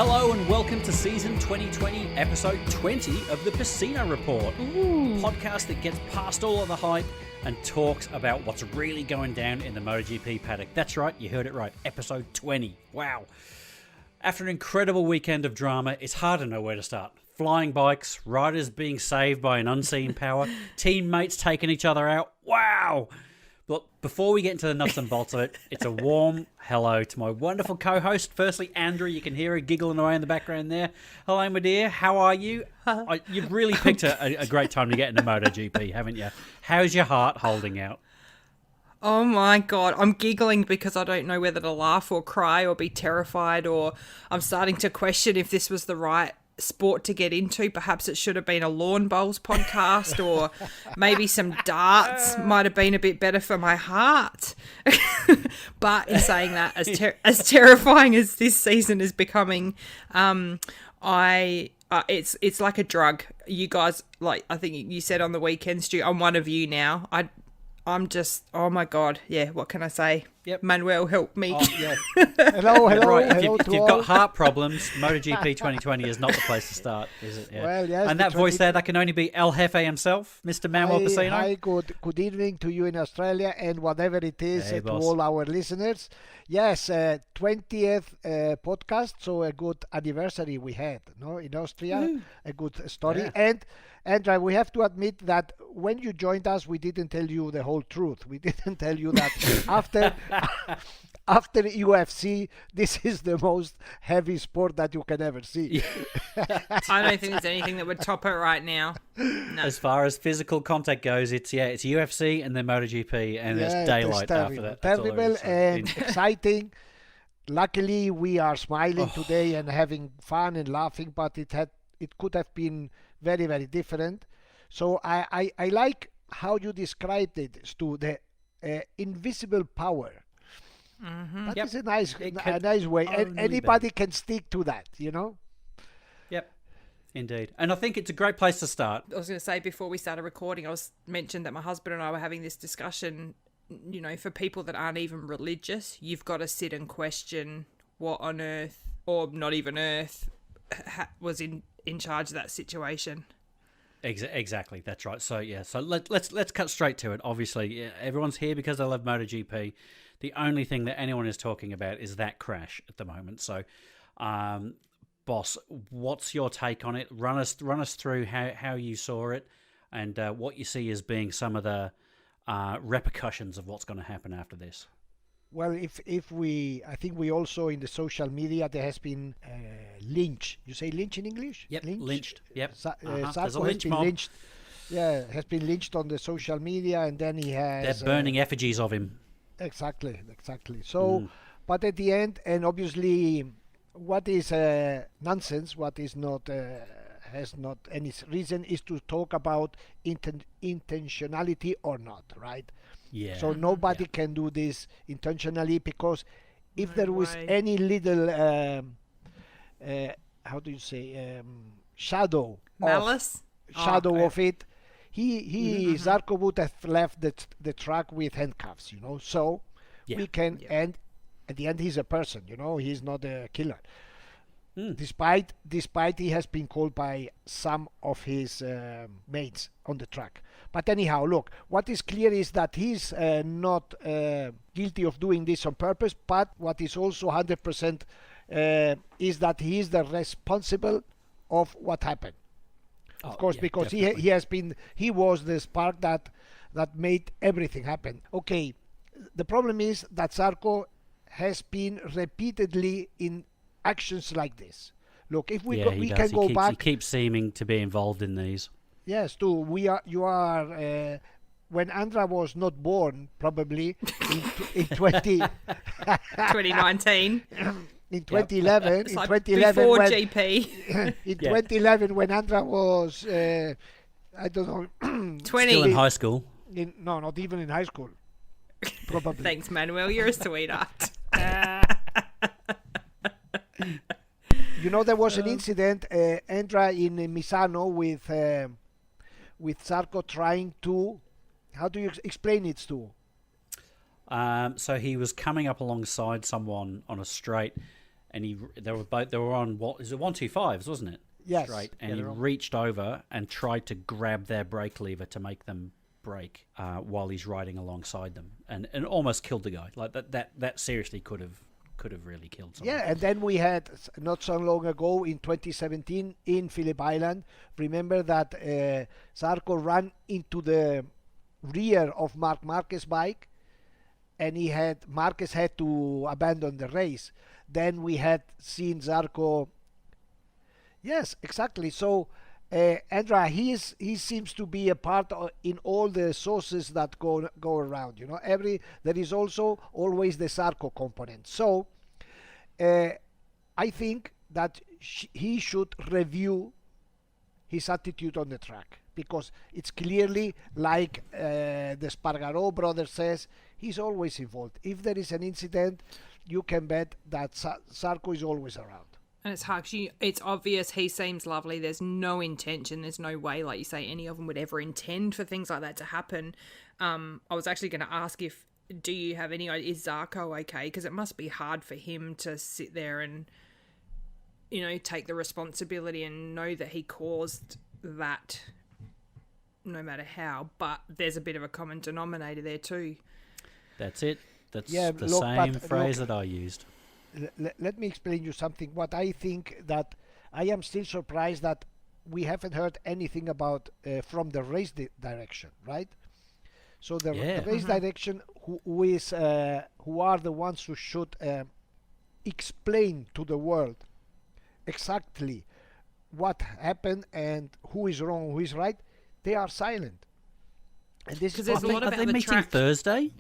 Hello and welcome to season 2020, episode 20 of the Pecino Report. A podcast that gets past all of the hype and talks about what's really going down in the MotoGP paddock. That's right, you heard it right, episode 20. Wow. After an incredible weekend of drama, it's hard to know where to start. Flying bikes, riders being saved by an unseen power, teammates taking each other out. Wow! But before we get into the nuts and bolts of it, it's a warm hello to my wonderful co-host. Firstly, Andrew, you can hear her giggling away in the background there. Hello, my dear. How are you? You've really picked a great time to get into MotoGP, haven't you? How's your heart holding out? Oh my God, I'm giggling because I don't know whether to laugh or cry or be terrified, or I'm starting to question if this was the right sport to get into. Perhaps it should have been a lawn bowls podcast, or maybe some darts might have been a bit better for my heart. But in saying that, as terrifying as this season is becoming, it's like a drug. You guys, like I think you said on the weekend, Stu, I'm one of you now. I'm just, oh my God, yeah, what can I say? Yep. Manuel, help me. Oh, yeah. Hello. Right, if hello you've to all. got heart problems, MotoGP 2020 is not the place to start, is it? Yeah. Well, yes. And that voice there, that can only be El Jefe himself, Mr. Manuel Pecino. Hi, good evening to you in Australia and whatever it is Hey, to boss. all our listeners. Yes, 20th podcast, so a good anniversary we had, no, in Austria, a good story. Yeah. And we have to admit that when you joined us, we didn't tell you the whole truth. We didn't tell you that after UFC, this is the most heavy sport that you can ever see. I don't think there's anything that would top it right now. No. As far as physical contact goes, it's UFC and then MotoGP, and it's daylight after that. That's all there Terrible is. and exciting. Luckily, we are smiling today and having fun and laughing, but it could have been very, very different. So I like how you described it, Stu, the invisible power. Mm-hmm. That is a nice way. only Anybody can stick to that, you know? Yep, indeed. And I think it's a great place to start. I was going to say, before we started recording, I mentioned that my husband and I were having this discussion. You know, for people that aren't even religious, you've got to sit and question what on earth, or not even earth, was in charge of that situation. Exactly, that's right. So yeah, so let's cut straight to it. Obviously, everyone's here because they love MotoGP. The only thing that anyone is talking about is that crash at the moment. So, boss, what's your take on it? Run us through how you saw it and what you see as being some of the repercussions of what's going to happen after this. Well, I think we also in the social media there has been lynch. You say lynch in English? Yep, lynched. Yep. Zarco There's a has lynch been mob. lynched. Yeah, has been lynched on the social media, and then he has. They're burning effigies of him. Exactly. So, but at the end, and obviously, what is nonsense, what is not has not any reason, is to talk about intentionality or not, right? Yeah. So nobody can do this intentionally, because if there was way. any little how do you say shadow Malice? of it, he Zarco would have left the track with handcuffs, you know. So Yeah. we can, and at the end he's a person, you know, he's not a killer. Despite he has been called by some of his mates on the track. But anyhow, look, what is clear is that he's not guilty of doing this on purpose, but what is also 100% is that he is the responsible of what happened. Of course, yeah, because he was the spark that made everything happen. Okay, the problem is that Zarco has been repeatedly in actions like this. Look, if we can go back, he keeps seeming to be involved in these. Yes, too. You are. When Andra was not born, probably in 2019. In 2011, It's in like 2011, before when, GP. in 2011, when Andra was, I don't know, 20. Still in high school. No, not even in high school. Probably. Thanks, Manuel. You're a sweetheart. You know, there was an incident, Andra in Misano with Zarco trying to. How do you explain it, Stu? So he was coming up alongside someone on a straight, and they were on what is it 125s, wasn't it? Yes. Straight, and he reached over and tried to grab their brake lever to make them brake while he's riding alongside them, and almost killed the guy. Like that seriously could have really killed someone. Yeah, and then we had not so long ago in 2017 in Phillip Island. Remember that Zarco ran into the rear of Marc Marquez's bike, and Marquez had to abandon the race. Then we had seen Zarco. Yes, exactly. So, Andra, he seems to be a part in all the sources that go around. You know, there is also always the Zarco component. So, I think that he should review his attitude on the track, because it's clearly like the Spargaro brother says, he's always involved. If there is an incident, you can bet that Zarco is always around. And it's hard. It's obvious he seems lovely. There's no intention. There's no way, like you say, any of them would ever intend for things like that to happen. I was actually going to ask do you have any idea, is Zarco okay? Because it must be hard for him to sit there and, you know, take the responsibility and know that he caused that no matter how. But there's a bit of a common denominator there too. That's it. That's the same phrase that I used. Let me explain you something. What I think that I am still surprised that we haven't heard anything about from the race direction, right? So the race direction, who are the ones who should explain to the world exactly what happened and who is wrong, who is right, they are silent. And this is there's a lot are about they the meeting track. Thursday?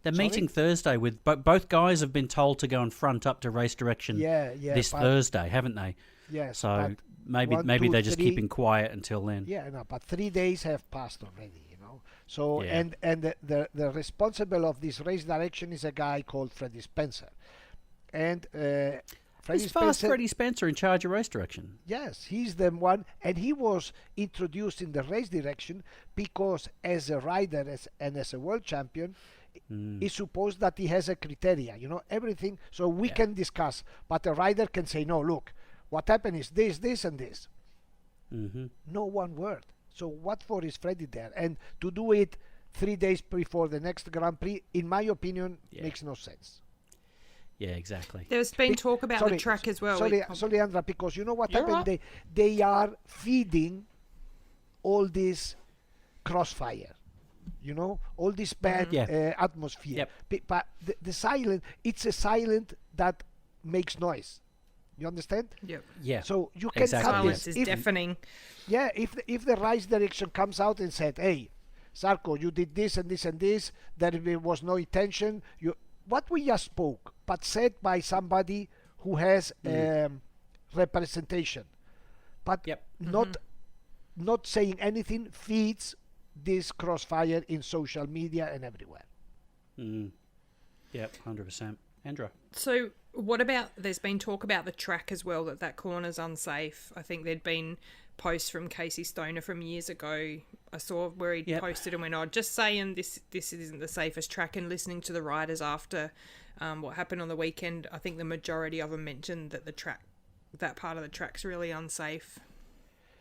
They're meeting Thursday with both guys have been told to go and front up to race direction this Thursday, haven't they? Yes. So maybe they're just keeping quiet until then. Yeah, no, but 3 days have passed already, you know. So and the responsible of this race direction is a guy called Freddie Spencer, and Freddie Spencer in charge of race direction? Yes, he's the one, and he was introduced in the race direction because as a rider and as a world champion, it's supposed that he has a criteria, you know, everything. So we can discuss, but a rider can say, no, look, what happened is this, and this. No one word. So what for is Freddie there? And to do it 3 days before the next Grand Prix, in my opinion, makes no sense. Yeah, exactly. There's been talk about the track as well. Sorry, Andra, because you know what happened? Right. They are feeding all this crossfire, you know, all this bad atmosphere. But the silent, it's a silent that makes noise. You understand? Yep. Yeah. So you can cut silence this. is deafening. Yeah. If the race direction comes out and said, "Hey, Zarco, you did this and this and this. There was no intention. What we just spoke, but said by somebody who has representation, but not saying anything, feeds this crossfire in social media and everywhere. Yep, 100%. Andra. So what about, there's been talk about the track as well, that corner's unsafe. I think there'd been posts from Casey Stoner from years ago. I saw where he posted and went on, just saying this isn't the safest track, and listening to the riders after what happened on the weekend, I think the majority of them mentioned that that part of the track's really unsafe.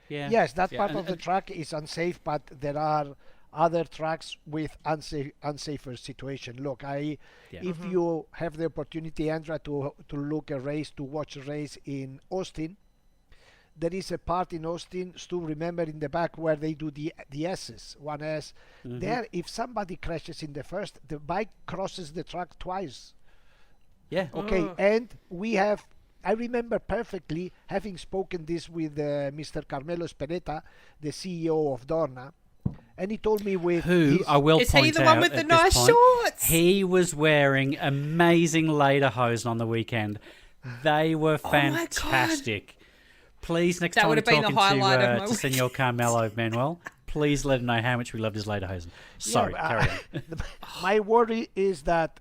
Yeah. Yes, that part of the track is unsafe, but there are other tracks with unsafer situation. Look, if you have the opportunity, Andra, to watch a race in Austin, there is a part in Austin, Stu, remember, in the back where they do the S's, 1S. There, if somebody crashes in the first, the bike crosses the track twice. Yeah. Okay, and I remember perfectly having spoken this with Mr. Carmelo Speretta, the CEO of Dorna, and he told me I will is point he the out one with the nice shorts? He was wearing amazing lederhosen on the weekend. They were fantastic. Please, next time we're talking to Senor Carmelo, Manuel, please let him know how much we loved his lederhosen. Sorry, carry on. My worry is that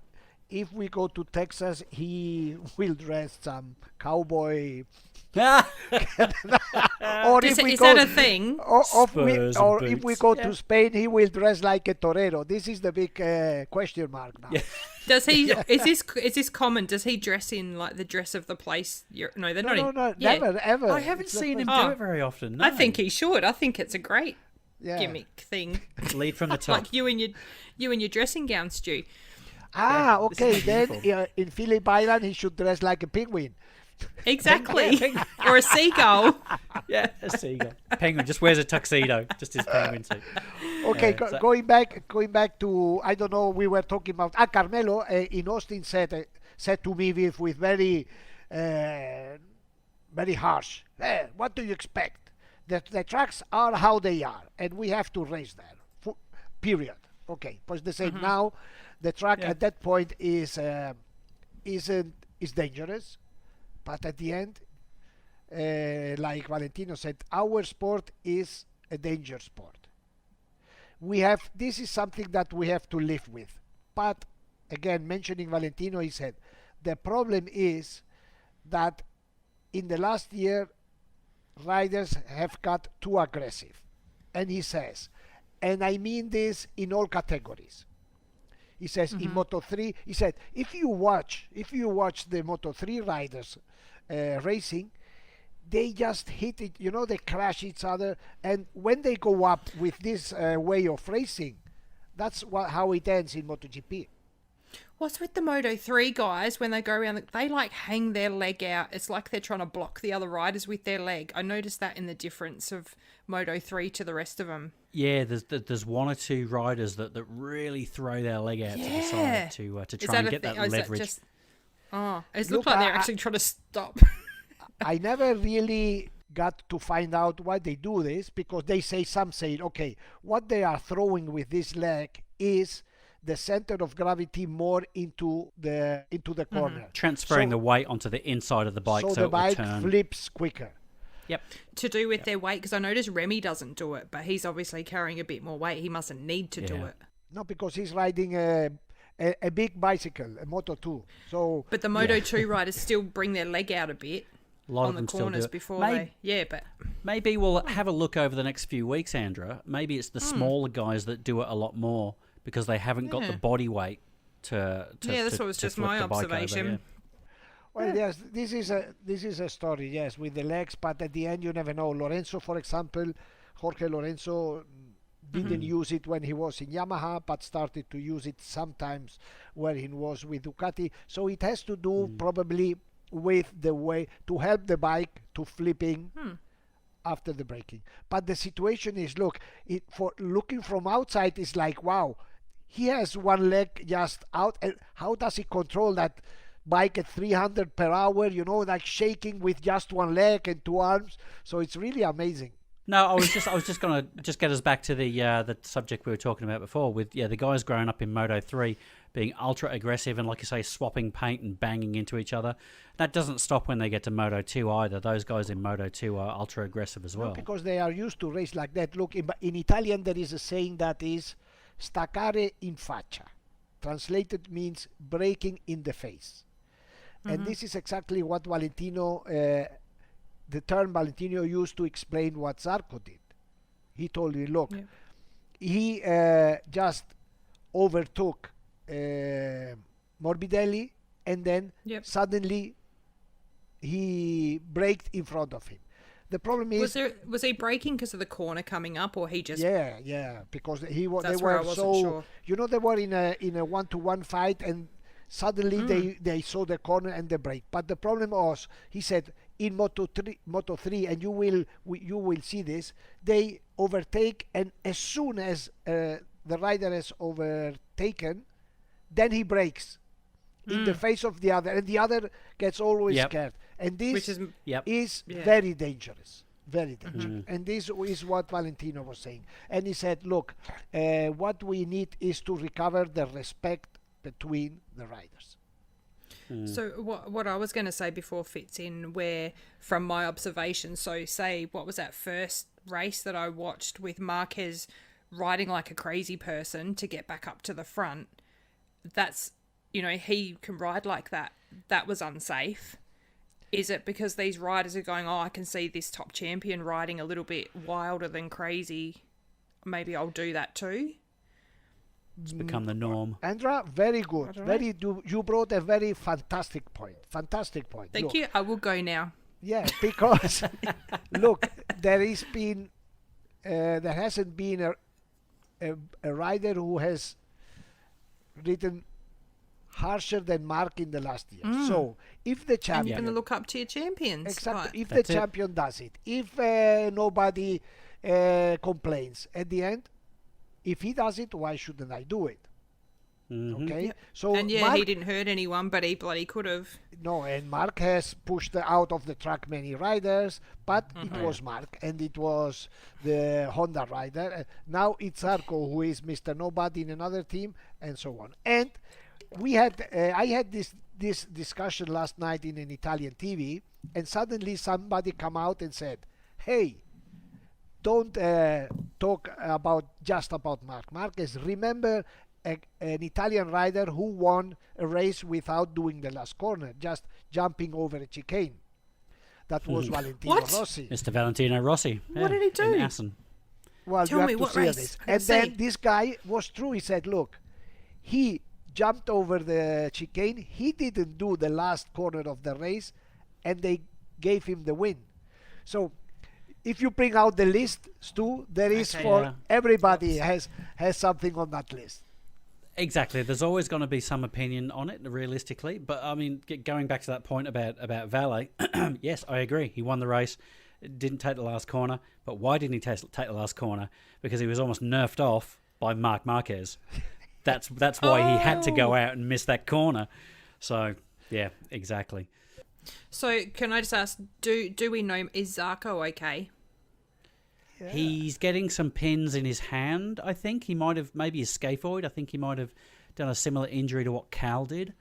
if we go to Texas, he will dress some cowboy Or Is if we that go, a thing? or if we boots. go to Spain, he will dress like a torero. This is the big question mark now. Yeah. Does he? Is this common? Does he dress in like the dress of the place? No, they're not. No, Yeah. never, ever. I haven't It's the seen him first- do it very often. No. I think he should. I think it's a great Yeah. gimmick thing. Lead from the top. Like you and your dressing gown, Stu. Ah, Yeah, this okay. is Then in Phillip Island, he should dress like a penguin. Exactly. Or a seagull. Yeah, a seagull. Penguin just wears a tuxedo, just his penguin suit. Okay, so- going back to, I don't know, we were talking about Carmelo in Austin said to me with very very harsh. What do you expect? The tracks are how they are, and we have to race there. Period. Okay, but they say now the track at that point is dangerous, but at the end, like Valentino said, our sport is a danger sport. This is something that we have to live with. But again, mentioning Valentino, he said the problem is that in the last year riders have got too aggressive, and he says, and I mean this in all categories. He says in Moto3, he said if you watch the Moto3 riders racing, they just hit it, they crash each other, and when they go up with this way of racing, that's how it ends in MotoGP. What's with the Moto3 guys when they go around? They like hang their leg out. It's like they're trying to block the other riders with their leg. I noticed that in the difference of Moto3 to the rest of them. Yeah, there's one or two riders that really throw their leg out to the side to try and get that leverage. It looked like they're actually trying to stop. I never really got to find out why they do this, because some say, okay, what they are throwing with this leg is the center of gravity more into the corner, Transferring the weight onto the inside of the bike, so the it will bike turn. flips quicker. Yep. To do with their weight, because I noticed Remy doesn't do it, but he's obviously carrying a bit more weight. He mustn't need to do it. No, because he's riding a big bicycle, a Moto2. So, but the Moto2 riders still bring their leg out a bit A lot on of the them still do corners it. before Maybe- but Maybe we'll have a look over the next few weeks, Andra. Maybe it's the smaller guys that do it a lot more because they haven't got the body weight to that's what was just flip my the bike over, observation. yeah. well, yes, this is a story, yes, with the legs, but at the end you never know. Lorenzo, for example, Jorge Lorenzo didn't use it when he was in Yamaha, but started to use it sometimes when he was with Ducati. So it has to do probably with the way to help the bike to flipping after the braking. But the situation is, look, for looking from outside is like, wow, he has one leg just out, and how does he control that bike at 300 per hour, like shaking with just one leg and two arms? So it's really amazing. No, I was just gonna get us back to the subject we were talking about before with the guys growing up in Moto3 being ultra aggressive and, like you say, swapping paint and banging into each other. That doesn't stop when they get to Moto2 either. Those guys in Moto2 are ultra aggressive as well. No, because they are used to race like that. Look, in Italian there is a saying that is staccare in faccia. Translated means breaking in the face. And this is exactly what Valentino, the term Valentino used to explain what Zarco did. He told me, look, he just overtook Morbidelli, and then suddenly he braked in front of him. The problem is, was he braking because of the corner coming up, or he just because they were sure. they were in a one-to-one fight, and suddenly they saw the corner and the brake. But the problem was, he said, in Moto3, and you will see this, they overtake, and as soon as the rider has overtaken, then he brakes in the face of the other, and the other gets always scared. And this is very dangerous. Very dangerous. And this is what Valentino was saying. And he said, look, what we need is to recover the respect between the riders. So what I was going to say before fits in where, from my observation, so say, what was that first race that I watched with Marquez riding like a crazy person to get back up to the front? That's, he can ride like that. That was unsafe. Is it because these riders are going, oh, I can see this top champion riding a little bit wilder than crazy. Maybe I'll do that too. It's become the norm. Andra, very good. You brought a very fantastic point. Fantastic point. Thank you. I will go now. Yeah, because look, there hasn't been a rider who has ridden harsher than Mark in the last year. So if the champion, and you're going to look up to your champions. exactly, Right. if the champion does it, if nobody complains at the end, if he does it, why shouldn't I do it? Okay, so And Mark, he didn't hurt anyone, but he bloody could have. no, and Mark has pushed out of the track many riders, but it was Mark and it was the Honda rider. Now it's Zarco who is Mr. Nobody in another team, and so on. And we had, I had this discussion last night in an Italian TV, and suddenly somebody come out and said, "Hey, don't talk just about Mark Marquez. Remember." An Italian rider who won a race without doing the last corner, just jumping over a chicane. That was Valentino Rossi. Mr. Valentino Rossi. What did he do? In Assen. Well, Tell you me have what to see race. this. I And say. then this guy was true. He said, look, he jumped over the chicane. He didn't do the last corner of the race, and they gave him the win. So if you bring out the list, Stu, there is everybody has something on that list. Exactly. There's always going to be some opinion on it, realistically. But, I mean, going back to that point about Valet, yes, I agree. He won the race, didn't take the last corner. But why didn't he take the last corner? Because he was almost nerfed off by Marc Marquez. That's why he had to go out and miss that corner. So, yeah, exactly. So, can I just ask, do we know, is Zarco okay? Yeah. He's getting some pins in his hand, I think. He might have, maybe his scaphoid. I think he might have done a similar injury to what Cal did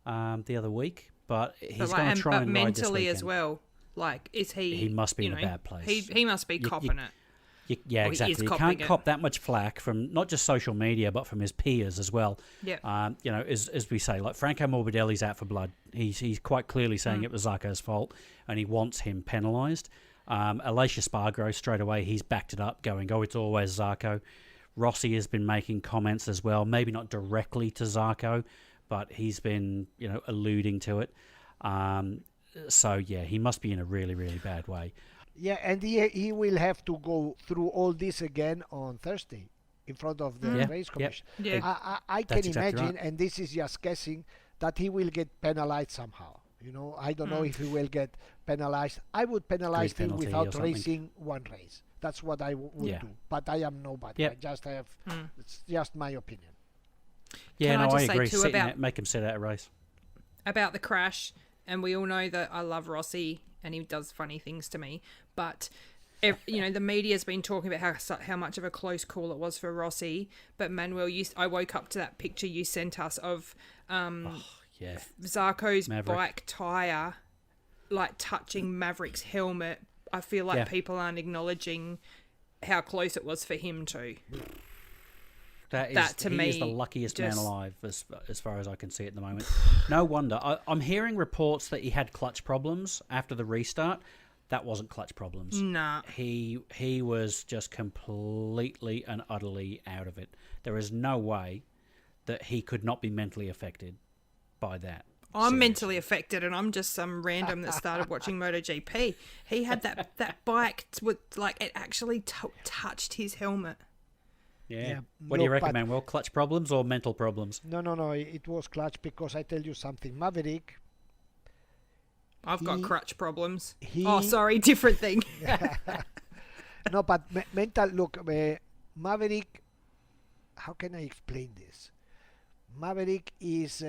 the other week. But he's going to try and ride this mentally weekend. as well. Like, is he... He must be in a bad place. He must be copping it. Yeah, exactly. You can't cop that much flack from not just social media, but from his peers as well. Yeah. As we say, like Franco Morbidelli's out for blood. He's quite clearly saying it was Zarco's fault, and he wants him penalised. Alicia Spargo, straight away, he's backed it up, going, oh, it's always Zarco. Rossi has been making comments as well, maybe not directly to Zarco, but he's been, alluding to it. So, yeah, he must be in a really, really bad way. Yeah, and he will have to go through all this again on Thursday in front of the race commission. Yeah. I can That's exactly imagine, right. and this is just guessing, that he will get penalized somehow. I don't know if he will get penalized. I would penalize him penalty without or something. racing one race. That's what I would do. But I am nobody. Yep. I just have. It's just my opinion. Yeah, Can I no, I just say agree. too Make him sit out a race. About the crash, and we all know that I love Rossi and he does funny things to me, but the media's been talking about how much of a close call it was for Rossi. But Manuel, I woke up to that picture you sent us of Zarco's bike tyre like touching Maverick's helmet. I feel like people aren't acknowledging how close it was for him too. That to me is the luckiest man alive, as far as I can see at the moment. No wonder. I'm hearing reports that he had clutch problems after the restart. That wasn't clutch problems. Nah. He was just completely and utterly out of it. There is no way that he could not be mentally affected by that. I'm mentally affected, and I'm just some random that started watching MotoGP. He had that bike with it actually touched his helmet. Yeah. What do you reckon, Manuel? Clutch problems or mental problems? No. It was clutch because I tell you something. Maverick. I've got crutch problems. Sorry, different thing. No, but mental. Look, Maverick. How can I explain this? Maverick is.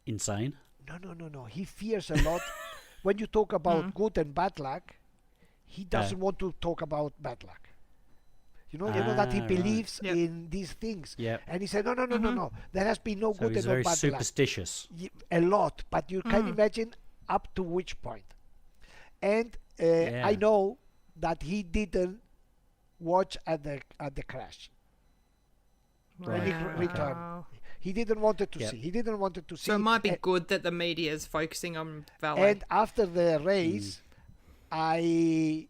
Insane? No. He fears a lot. When you talk about good and bad luck, he doesn't want to talk about bad luck. You know that he believes in these things. Yep. And he said, no. There has been no So good he's and no very bad superstitious. luck. A lot, but you can imagine up to which point. And I know that he didn't watch at the crash. Right. When he returned. He didn't want to Yep. see. He didn't want to see. So it might be good that the media is focusing on Valet. And after the race, it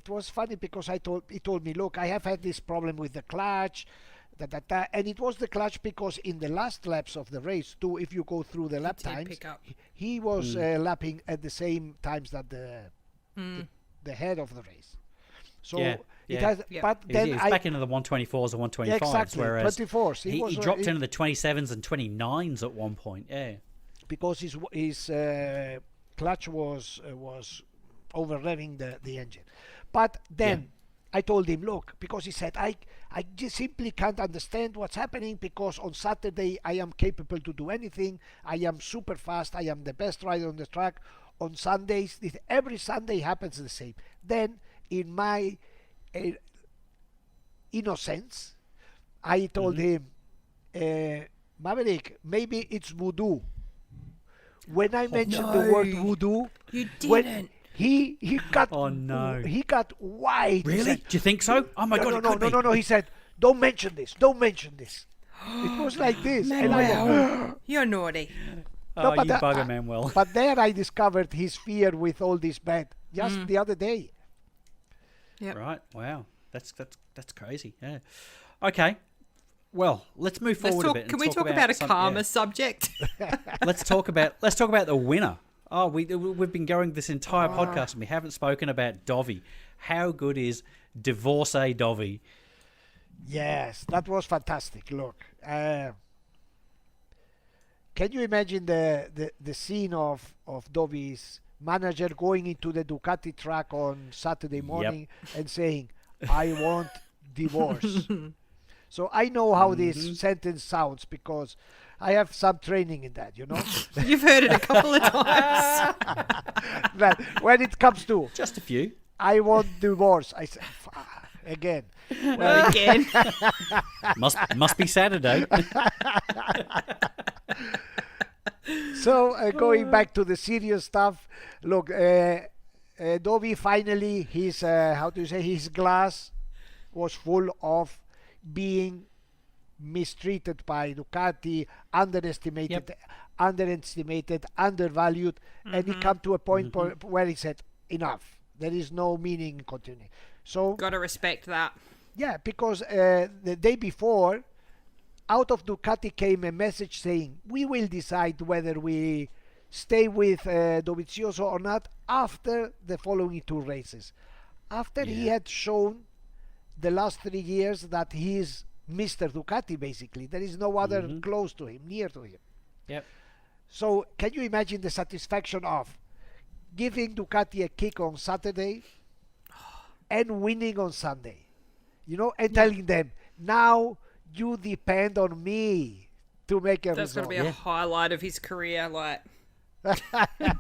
was funny because he told me, look, I have had this problem with the clutch, and it was the clutch because in the last laps of the race too, if you go through the lap did times, pick up. he was lapping at the same times that the head of the race. So it has, but He then was back into the 124s or 125s, exactly whereas 24s. he dropped into the 27s and 29s at one point. Yeah, because his clutch was over revving the engine. But then I told him, look, because he said, I just simply can't understand what's happening, because on Saturday I am capable to do anything. I am super fast. I am the best rider on the track. On Sundays, every Sunday happens the same. Then in my innocence, I told him, Maverick, maybe it's voodoo. When I mentioned the word voodoo, You when didn't. he got he got white. He really? said, Do you think so? Oh my god! no. He said, don't mention this. Don't mention this. It was like this. And I go, You're naughty. Oh, but you bugger, Manuel. But there I discovered his fear with all this bet just the other day. Yep. Right? Wow, that's crazy. Yeah. Okay. Well, let's move forward a bit. Can we talk about a calmer subject? Let's talk about the winner. Oh, we've been going this entire podcast and we haven't spoken about Dovey. How good is Divorcee Dovey? Yes, that was fantastic. Look, can you imagine the scene of Dovey's manager going into the Ducati track on Saturday morning and saying, I want divorce. So I know how this sentence sounds because I have some training in that, you know. You've heard it a couple of times. But when it comes to Just a few. I want divorce, I say again. Well, again. Must be Saturday. So going back to the serious stuff, look, Dovey finally his glass was full of being mistreated by Ducati, underestimated, undervalued, and he come to a point where he said, enough. There is no meaning in continuing. So Got to respect that. yeah, because the day before, out of Ducati came a message saying, we will decide whether we stay with Dovizioso or not after the following two races. After he had shown the last 3 years that he is Mr. Ducati, basically. There is no other close to him, near to him. Yep. So can you imagine the satisfaction of giving Ducati a kick on Saturday and winning on Sunday? You know, and telling them, now you depend on me to make a That's going result. to be a highlight of his career. Like,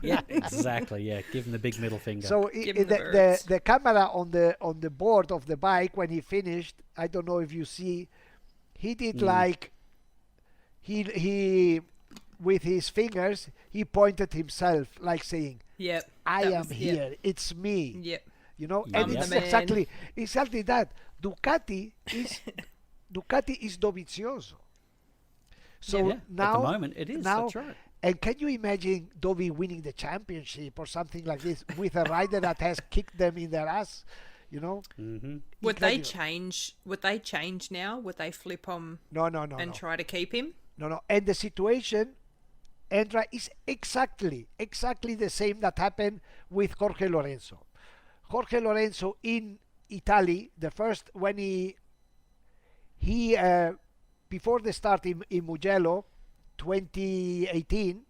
Yeah, exactly. Yeah, give him the big middle finger. So Give him the birds. the camera on the board of the bike when he finished, I don't know if you see, he did like he with his fingers he pointed himself like saying, yep. I that am was- here, Yep. it's me. Yep. You know, I'm and the it's man. exactly that. Ducati is Dovizioso. So yeah, now at the moment it is. now, That's right. and can you imagine Dovey winning the championship or something like this with a rider that has kicked them in their ass? You know? Would they Incredible. change? Would they change now? Would they flip on No. and try to keep him? No. And the situation, Andra, is exactly the same that happened with Jorge Lorenzo. Jorge Lorenzo in Italy, the first when he before the start in Mugello 2018,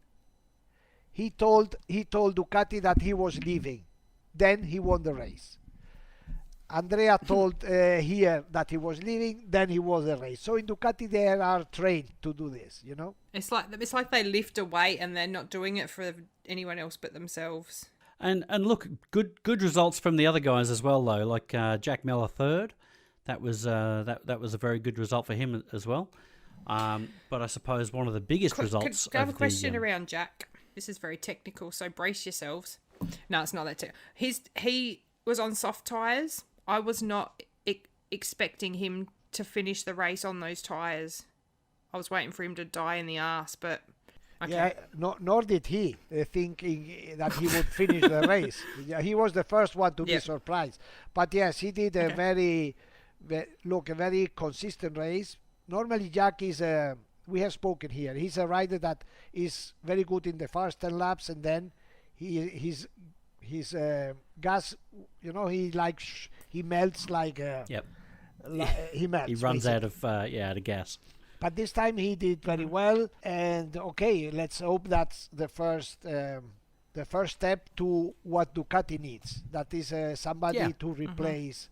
he told Ducati that he was leaving. Then he won the race. Andrea told here that he was leaving, then he won the race. So in Ducati they are trained to do this, you know? It's like they lift a weight and they're not doing it for anyone else but themselves. And look, good results from the other guys as well though. Like Jack Miller third, that was that was a very good result for him as well. But I suppose one of the biggest results. Could I have a of question the, around Jack? This is very technical, so brace yourselves. No, it's not that technical. He was on soft tyres. I was not expecting him to finish the race on those tyres. I was waiting for him to die in the arse, but okay. Yeah, nor did he, thinking that he would finish the race. Yeah, he was the first one to be surprised. But yes, he did a very consistent race. Normally, Jack is we have spoken here. He's a rider that is very good in the first 10 laps, and then his gas, he melts like. He melts. He runs out of gas. But this time he did very well, and okay, let's hope that's the first step to what Ducati needs. That is somebody to replace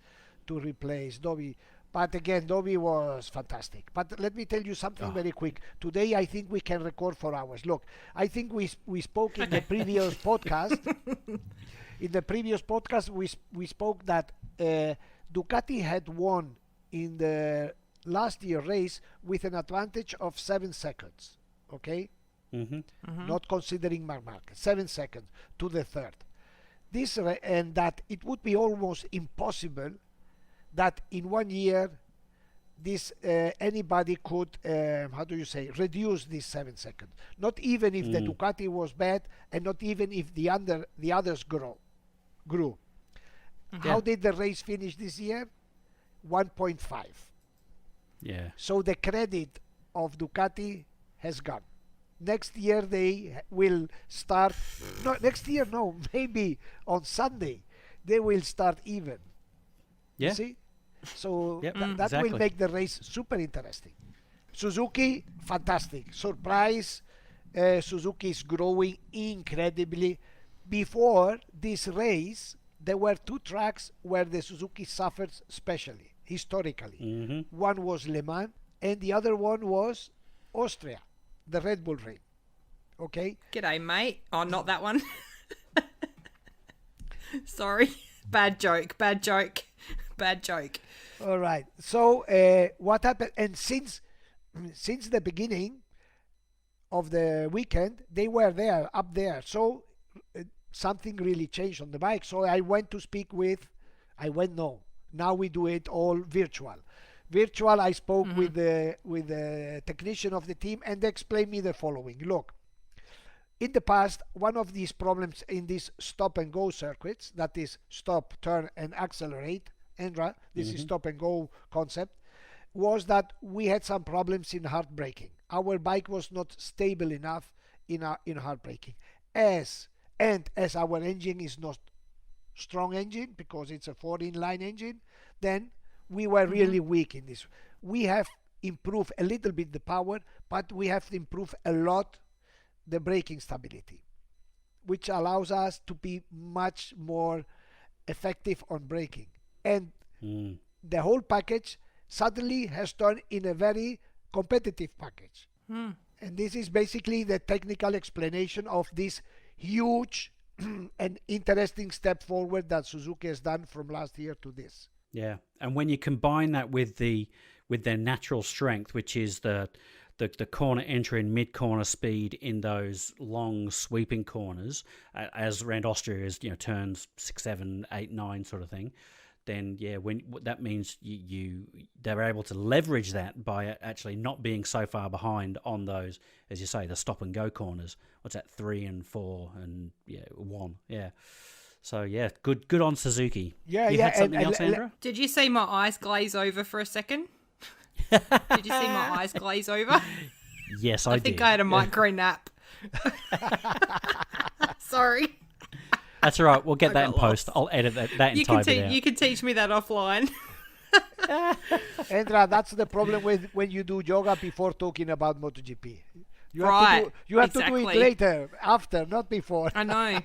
Dovi. But again, Dovi was fantastic. But let me tell you something very quick. Today I think we can record for hours. Look, I think we spoke in the previous podcast. In the previous podcast, we spoke that Ducati had won in the last year race with an advantage of 7 seconds. Okay, not considering Marc Marquez, 7 seconds to the third. And that it would be almost impossible that in 1 year this anybody could reduce these 7 seconds. Not even if the Ducati was bad, and not even if the others grew. How did the race finish this year? 1.5. Yeah. So the credit of Ducati has gone. Next year they will start. No, next year no. Maybe on Sunday they will start even. Yeah. You see? So that exactly. will make the race super interesting. Suzuki, fantastic. Surprise. Suzuki is growing incredibly. Before this race, there were 2 tracks where the Suzuki suffered especially, historically. One was Le Mans, and the other one was Austria, the Red Bull Ring. Okay? G'day, mate. Oh, not that one. Sorry. Bad joke. All right. So what happened? And since the beginning of the weekend, they were up there. So something really changed on the bike. So I went to speak with. Now we do it all virtual. I spoke with the technician of the team, and they explained me the following. Look, in the past, one of these problems in these stop and go circuits, that is stop, turn, and accelerate, Andra, this is stop and go concept, was that we had some problems in hard braking. Our bike was not stable enough in hard braking. As our engine is not strong engine, because it's a 4-in-line engine, then we were really weak in this. We have improved a little bit the power, but we have to improve a lot the braking stability, which allows us to be much more effective on braking. And the whole package suddenly has turned in a very competitive package. And this is basically the technical explanation of this huge and interesting step forward that Suzuki has done from last year to this. Yeah, and when you combine that with their natural strength, which is the corner entry and mid-corner speed in those long sweeping corners, as around Austria is, turns 6, 7, 8, 9 sort of thing, then when that means they're able to leverage that by actually not being so far behind on those, as you say, the stop and go corners. What's that, 3 and 4 and 1? Yeah. So good on Suzuki. Yeah, you had something else, Sandra? Did you see my eyes glaze over for a second? Did you see my eyes glaze over? Yes, I did. I think I had a micro nap. Sorry. That's all right. We'll get that in post. I'll edit that entire bit out. You can teach me that offline. Andra, that's the problem with when you do yoga before talking about MotoGP. You have to do it later, after, not before. I know.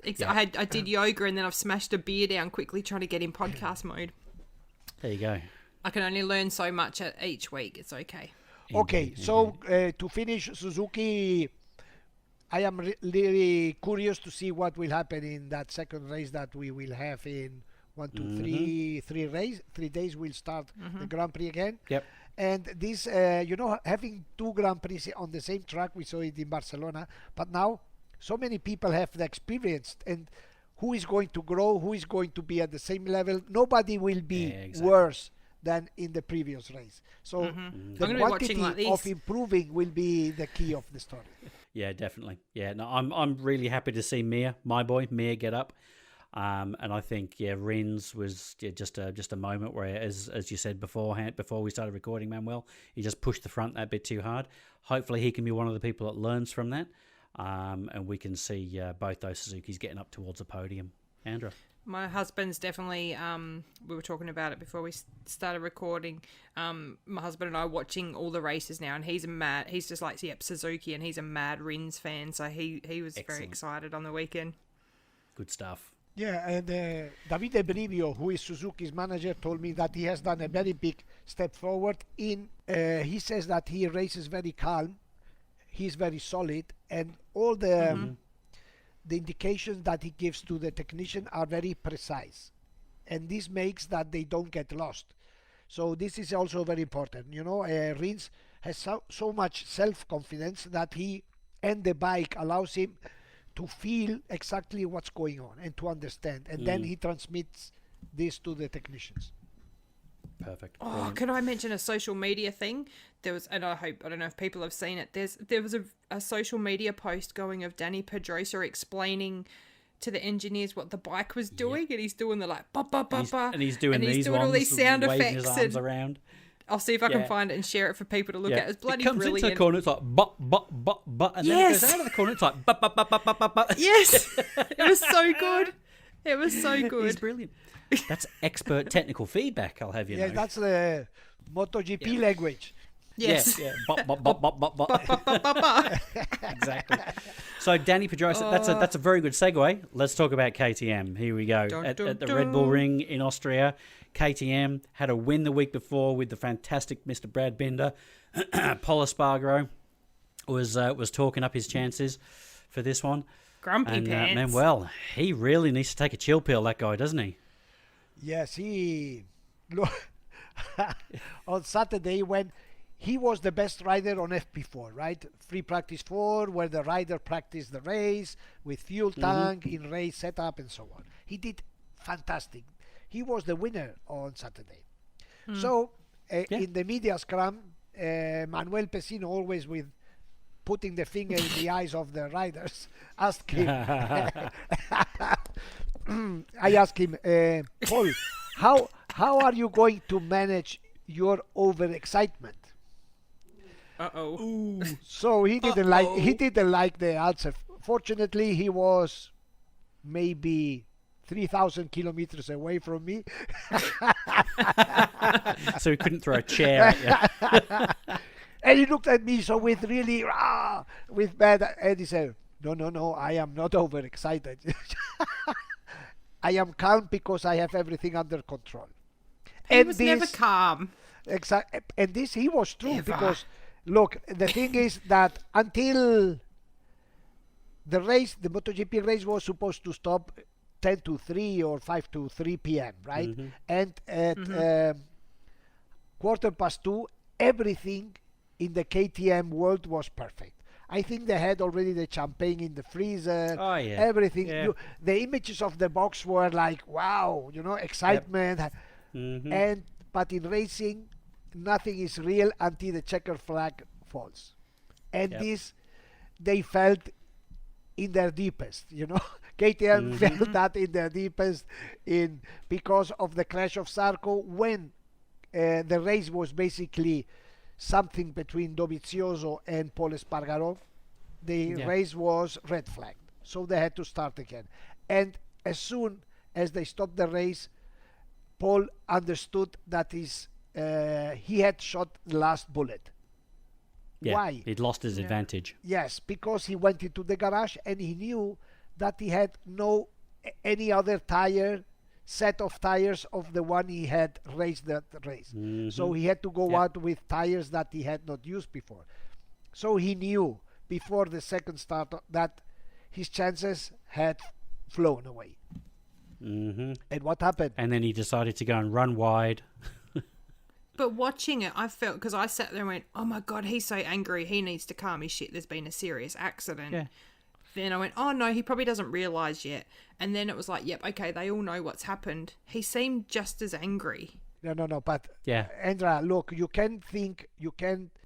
I did yoga, and then I've smashed a beer down quickly trying to get in podcast mode. There you go. I can only learn so much each week. It's okay. Okay, so to finish Suzuki, I am really curious to see what will happen in that second race that we will have in 3 days. We'll start the Grand Prix again. Yep. And this, having 2 Grand Prix on the same track, we saw it in Barcelona, but now so many people have the experience, and who is going to grow, who is going to be at the same level. Nobody will be worse than in the previous race. So I'm the gonna be watching quantity like this. of improving will be the key of the story. Yeah, definitely. Yeah, no, I'm really happy to see my boy Mir, get up. And I think Rins was just a moment where, as you said beforehand, before we started recording, Manuel, he just pushed the front that bit too hard. Hopefully, he can be one of the people that learns from that, and we can see both those Suzukis getting up towards the podium. Andra. My husband's definitely, we were talking about it before we started recording. My husband and I are watching all the races now, and he's just like, Suzuki, and he's a mad Rins fan, so he was Excellent. very excited on the weekend. Good stuff. Yeah, and Davide Brivio, who is Suzuki's manager, told me that he has done a very big step forward. He says that he races very calm, he's very solid, and all the indications that he gives to the technician are very precise, and this makes that they don't get lost. So this is also very important. Rins has so much self-confidence that he and the bike allows him to feel exactly what's going on and to understand, and then he transmits this to the technicians. Perfect. Oh, Brilliant. can I mention a social media thing? And I don't know if people have seen it. There was a social media post going of Danny Pedrosa explaining to the engineers what the bike was doing, and he's doing the like ba ba ba ba, and he's doing these all ones, these sound waving effects his arms and around. I'll see if I can find it and share it for people to look at. It's bloody it comes brilliant. into the corner, it's like but, and then it goes out of the corner, it's like but. Yes, it was so good. It was so good. He's brilliant. That's expert technical feedback, I'll have you know. Yeah, that's the MotoGP language. Yes. Yeah. Exactly. So Danny Pedrosa, that's a very good segue. Let's talk about KTM. Here we go. At the Red Bull Ring in Austria, KTM had a win the week before with the fantastic Mr. Brad Binder. Paul Espargaro was talking up his chances for this one. Grumpy pants. Manuel, he really needs to take a chill pill, that guy, doesn't he? Yes, on Saturday when he was the best rider on FP4, right? Free practice 4, where the rider practiced the race with fuel tank, in race setup, and so on. He did fantastic. He was the winner on Saturday. So, in the media scrum, Manuel Pecino, always with putting the finger in the eyes of the riders, asked him, I asked him, Paul, how are you going to manage your overexcitement? So he didn't like the answer. Fortunately, he was maybe 3,000 kilometers away from me. So he couldn't throw a chair at you. And he looked at me so with really with bad, and he said, no, I am not overexcited. I am calm because I have everything under control. He was never calm. Exactly. And this, he was true, because look, the thing is that until the race, the MotoGP race was supposed to stop 10 to 3 or 5 to 3 p.m., right? And at 2:15, everything in the KTM world was perfect. I think they had already the champagne in the freezer, everything. Yeah. The images of the box were like, wow, excitement. Yep. But in racing, nothing is real until the checker flag falls. And this, they felt in their deepest, KTM felt that in their deepest because of the crash of Zarco, when the race was basically something between Dovizioso and Paul Espargaro. The race was red flagged, so they had to start again. And as soon as they stopped the race, Paul understood that he had shot the last bullet. Yeah, Why? He'd lost his advantage. Yes, because he went into the garage and he knew that he had any other set of tires of the one he had raced that race. So he had to go out with tires that he had not used before. So he knew before the second start that his chances had flown away. And what happened? And then he decided to go and run wide. But watching it, I felt, because I sat there and went, oh my God, he's so angry. He needs to calm his shit. There's been a serious accident. Yeah. Then I went, oh no, he probably doesn't realise yet. And then it was like, yep, okay, they all know what's happened. He seemed just as angry. No. But Yeah. Andra, look,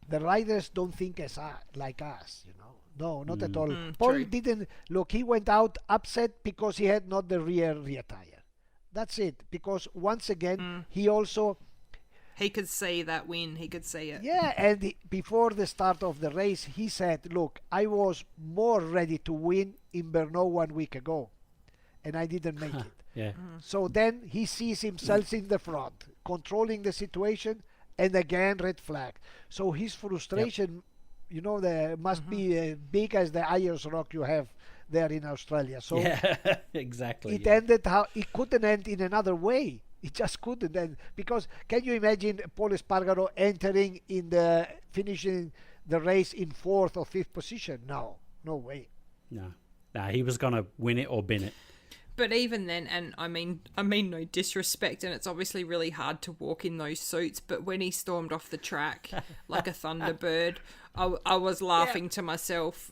the riders don't think like us, No, not at all. Paul true. didn't look. He went out upset because he had not the rear tire. That's it. Because once again, he also. He could see that win. He could see it. Yeah, and before the start of the race, he said, "Look, I was more ready to win in Brno 1 week ago, and I didn't make it." Yeah. So then he sees himself in the front, controlling the situation, and again red flag. So his frustration, there must be big as the Ayers Rock you have there in Australia. So Yeah, exactly. it ended how it couldn't end in another way. It just couldn't end because can you imagine Paul Espargaro finishing the race in 4th or 5th position? No way. No, he was going to win it or bin it. But even then, and I mean no disrespect, and it's obviously really hard to walk in those suits, but when he stormed off the track like a thunderbird, I was laughing to myself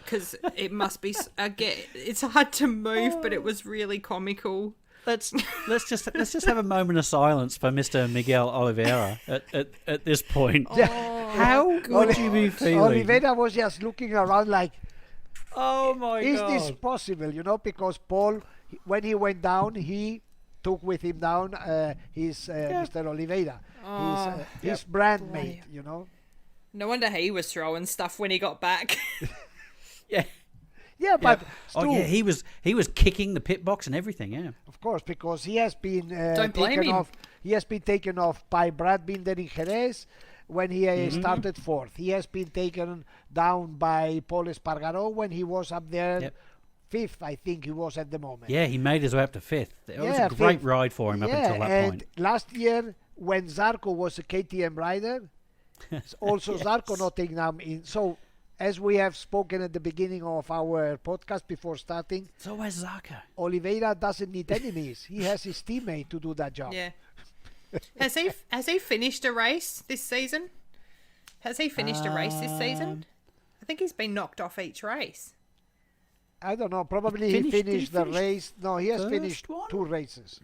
because it must be, again, it's hard to move, but it was really comical. Let's just have a moment of silence for Mr. Miguel Oliveira at this point. How would you be feeling? Oliveira was just looking around like, oh my is God. this possible? Because Paul, when he went down, he took with him down Mr. Oliveira, his brand mate, No wonder he was throwing stuff when he got back. Yeah. Yeah, but Stu, he was kicking the pit box and everything. Yeah, of course, because he has been Don't blame taken him. off. He has been taken off by Brad Binder in Jerez when he started 4th. He has been taken down by Paul Espargaro when he was up there 5th. I think he was at the moment. Yeah, he made his way up to 5th. It was a great ride for him up until that and point. last year when Zarco was a KTM rider, also Zarco not taking him in. So as we have spoken at the beginning of our podcast before starting, It's always Zarco. Oliveira doesn't need enemies. He has his teammate to do that job. Yeah. Has he finished a race this season? Has he finished a race this season? I think he's been knocked off each race. I don't know. Probably he finished the race. No, he has finished 2 races.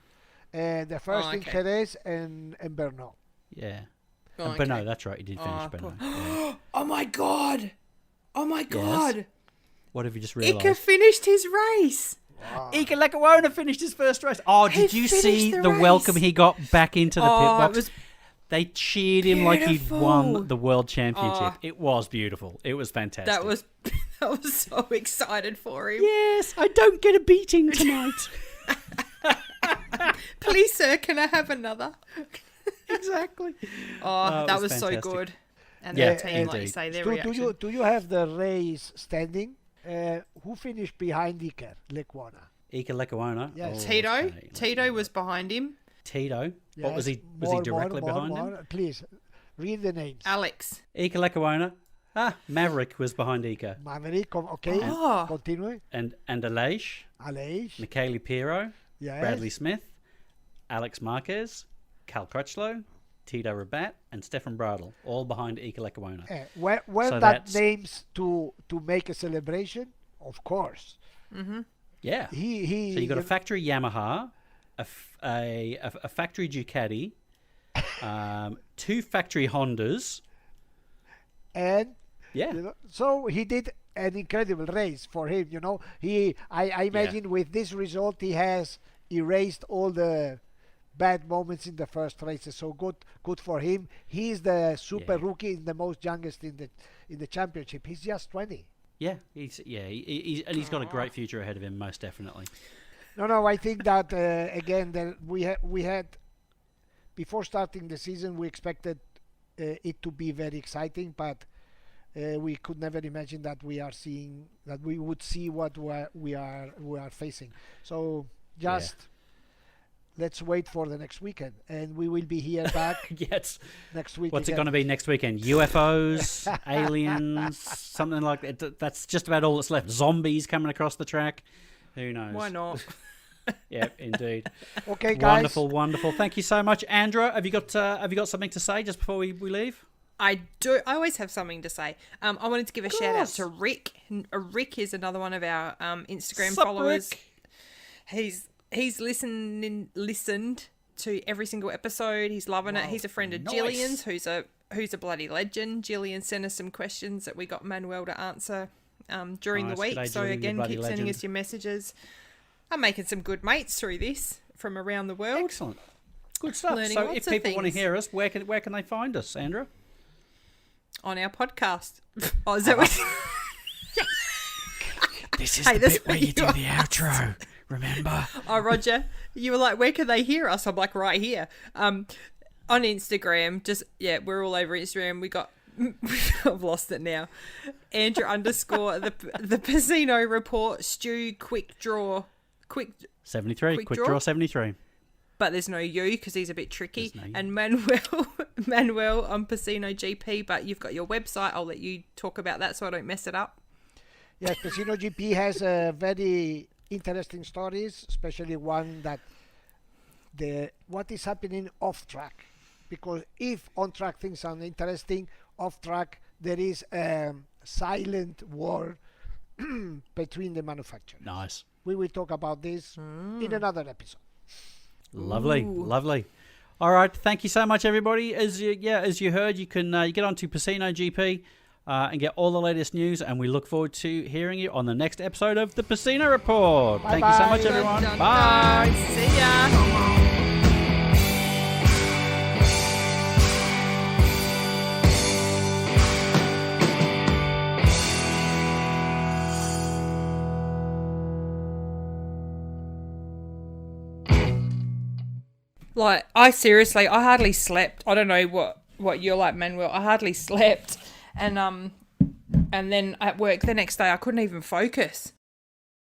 The first in Jerez and Brno. Yeah. Oh, But no, that's right. He did finish Brno. Yeah. Oh my God! Oh my God! What have you just Iker realised? finished his race. Iker Lecuona finished his first race. Oh, He did you see finished the the race. welcome he got back into the pit box? It was They cheered him like he'd beautiful. won the world championship. It was beautiful. It was fantastic. that was so excited for him. Yes, I don't get a beating tonight. Please, sir, can I have another? Exactly. Oh, it that was was so fantastic. good. And Yeah, the team, like you indeed. say, their Stu, reaction. do you have the race standing? Who finished behind Iker Lecuona? Iker Lecuona. Yes. Tito was behind him. Tito. What Yes, was he? Was he directly behind him? Please, read the names. Alex. Iker Lecuona. Maverick was behind Iker. Maverick, okay. Oh. Continue. And Aleix. Aleix. Michele Pirro. Yes. Bradley Smith. Alex Marquez. Cal Crutchlow. Tito Rabat. And Stefan Bradl. All behind Iker Lecuona. Were So that that's- names to make a celebration? Of course. Yeah. So you got a factory Yamaha, a factory Ducati, 2 factory Hondas. And Yeah. so he did an incredible race for him. I imagine with this result he has erased all the bad moments in the first races. So good for him. He's the super rookie and the most youngest in the championship. He's just 20. Yeah, he's got a great future ahead of him, most definitely. No, I think that again that we had before starting the season we expected it to be very exciting, but we could never imagine that we would see what we are facing. So just let's wait for the next weekend, and we will be here back Yes. next week. What's it again. going to be next weekend? UFOs, aliens, something like that. That's just about all that's left. Zombies coming across the track. Who knows? Why not? Yeah, indeed. Okay, guys. Wonderful. Thank you so much, Andra. Have you got something to say just before we leave? I do. I always have something to say. I wanted to give a shout out course. to Rick. Rick is another one of our Instagram Sup, followers. Rick? He's listened to every single episode. He's loving it. He's a friend of nice. Gillian's, who's a bloody legend. Gillian sent us some questions that we got Manuel to answer during the week. G'day, So Gillian, again, you keep bloody sending legend. us your messages. I'm making some good mates through this from around the world. Excellent. Good stuff. Learning So lots if of people want to things. hear us, where can they find us, Sandra? On our podcast. Oh, is that what? This is Hey, the that's bit where what you do you the outro. Remember? Oh, Roger, you were like, where can they hear us? I'm like, right here. On Instagram, we're all over Instagram. We got, I've lost it now. Andrew _ the Pecino Report, Stu, Quick Draw, 73. Quick draw 73. but there's no U because he's a bit tricky. There's no U. And Manuel on pecinogp, but you've got your website. I'll let you talk about that so I don't mess it up. Yes, pecinogp has very interesting stories, especially one that what is happening off track. Because if on track things sound interesting, off track there is a silent war between the manufacturers. Nice. We will talk about this in another episode. Lovely. Ooh. Lovely. All right. Thank you so much, everybody. As you heard, you can you get onto pecinogp and get all the latest news, and we look forward to hearing you on the next episode of the Pecino Report. Thank you so much, everyone. Dun, dun, Bye. dun. See ya. Like, I hardly slept. I don't know what you're like, Manuel. I hardly slept. And then at work the next day, I couldn't even focus.